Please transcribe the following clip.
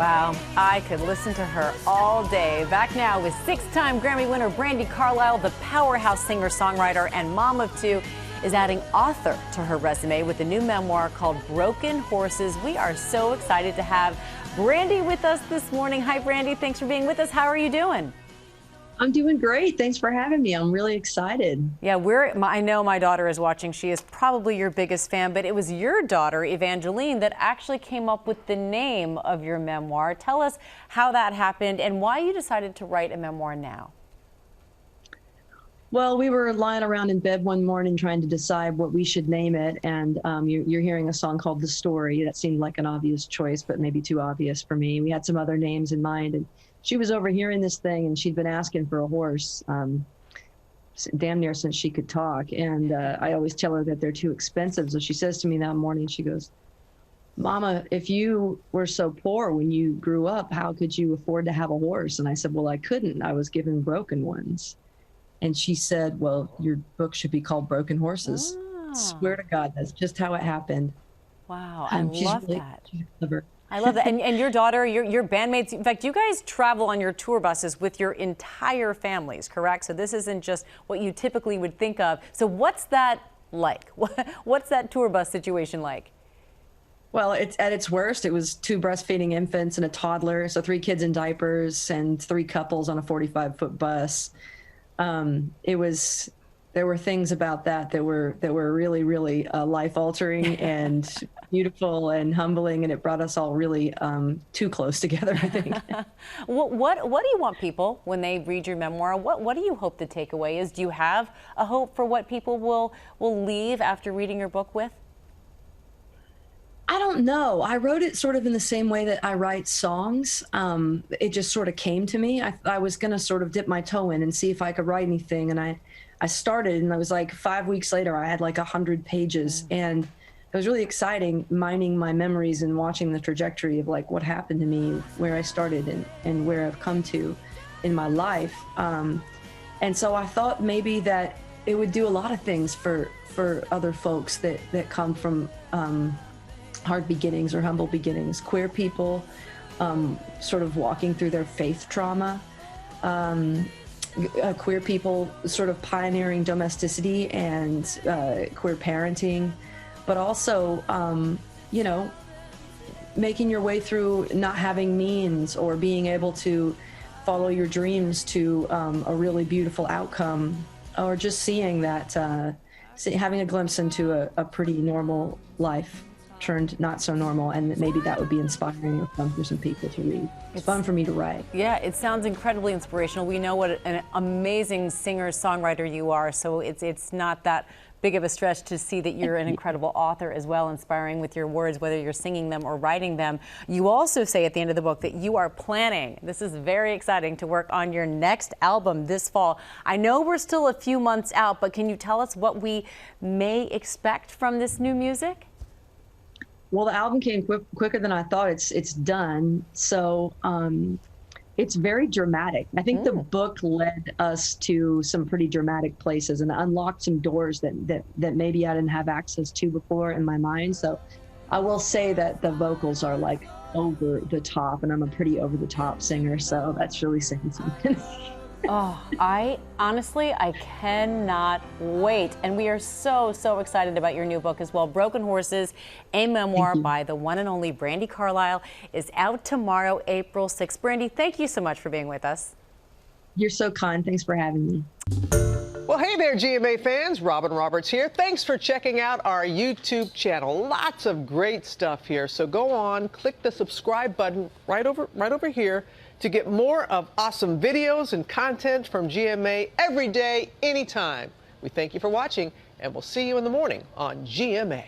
Wow, I could listen to her all day. Back now with six-time Grammy winner Brandi Carlile, the powerhouse singer-songwriter and mom of two, is adding author to her resume with a new memoir called Broken Horses. We are so excited to have Brandi with us this morning. Hi, Brandi. Thanks for being with us. How are you doing? I'm doing great. Thanks for having me. I'm really excited. Yeah, I know my daughter is watching. She is probably your biggest fan, but it was your daughter, Evangeline, that actually came up with the name of your memoir. Tell us how that happened and why you decided to write a memoir now. Well, we were lying around in bed one morning trying to decide what we should name it, and you're hearing a song called The Story. That seemed like an obvious choice, but maybe too obvious for me. We had some other names in mind, and she was overhearing this thing, and she'd been asking for a horse damn near since she could talk. And I always tell her that they're too expensive. So she says to me that morning, she goes, "Mama, if you were so poor when you grew up, how could you afford to have a horse?" And I said, "Well, I couldn't. I was given broken ones." And she said, "Well, your book should be called Broken Horses." Oh. Swear to God, that's just how it happened. Wow, I love that. She's clever. I love that. And your daughter, your bandmates, in fact, you guys travel on your tour buses with your entire families, correct? So this isn't just what you typically would think of. So what's that like? What's that tour bus situation like? Well, at its worst, it was 2 breastfeeding infants and a toddler, so 3 kids in diapers and 3 couples on a 45-foot bus. There were things about that were really, really life-altering and beautiful and humbling, and it brought us all really too close together, I think. What do you want people, when they read your memoir, what do you hope the takeaway is? Do you have a hope for what people will leave after reading your book with? I don't know. I wrote it sort of in the same way that I write songs. It just sort of came to me. I was going to sort of dip my toe in and see if I could write anything. And I started, and I was like 5 weeks later, I had like 100 pages. And it was really exciting mining my memories and watching the trajectory of like what happened to me, where I started and where I've come to in my life. And so I thought maybe that it would do a lot of things for other folks that come from hard beginnings or humble beginnings, queer people sort of walking through their faith trauma, queer people sort of pioneering domesticity and queer parenting, but also, you know, making your way through not having means or being able to follow your dreams to a really beautiful outcome, or just seeing that, having a glimpse into a pretty normal life turned not so normal, and maybe that would be inspiring or fun for some people to read. It's fun for me to write. Yeah, it sounds incredibly inspirational. We know what an amazing singer-songwriter you are, so it's not that big of a stretch to see that you're an incredible author as well, inspiring with your words, whether you're singing them or writing them. You also say at the end of the book that you are planning, this is very exciting, to work on your next album this fall. I know we're still a few months out, but can you tell us what we may expect from this new music? Well, the album came quicker than I thought. It's done. So it's very dramatic. I think the book led us to some pretty dramatic places and unlocked some doors that maybe I didn't have access to before in my mind. So I will say that the vocals are like over the top, and I'm a pretty over the top singer. So that's really saying something. Oh, I cannot wait. And we are so excited about your new book as well. Broken Horses, a memoir by the one and only Brandi Carlile, is out tomorrow, April 6th. Brandi, thank you so much for being with us. You're so kind. Thanks for having me. Well, hey there, GMA fans. Robin Roberts here. Thanks for checking out our YouTube channel. Lots of great stuff here. So go on, click the subscribe button right over here to get more of awesome videos and content from GMA every day, anytime. We thank you for watching, and we'll see you in the morning on GMA.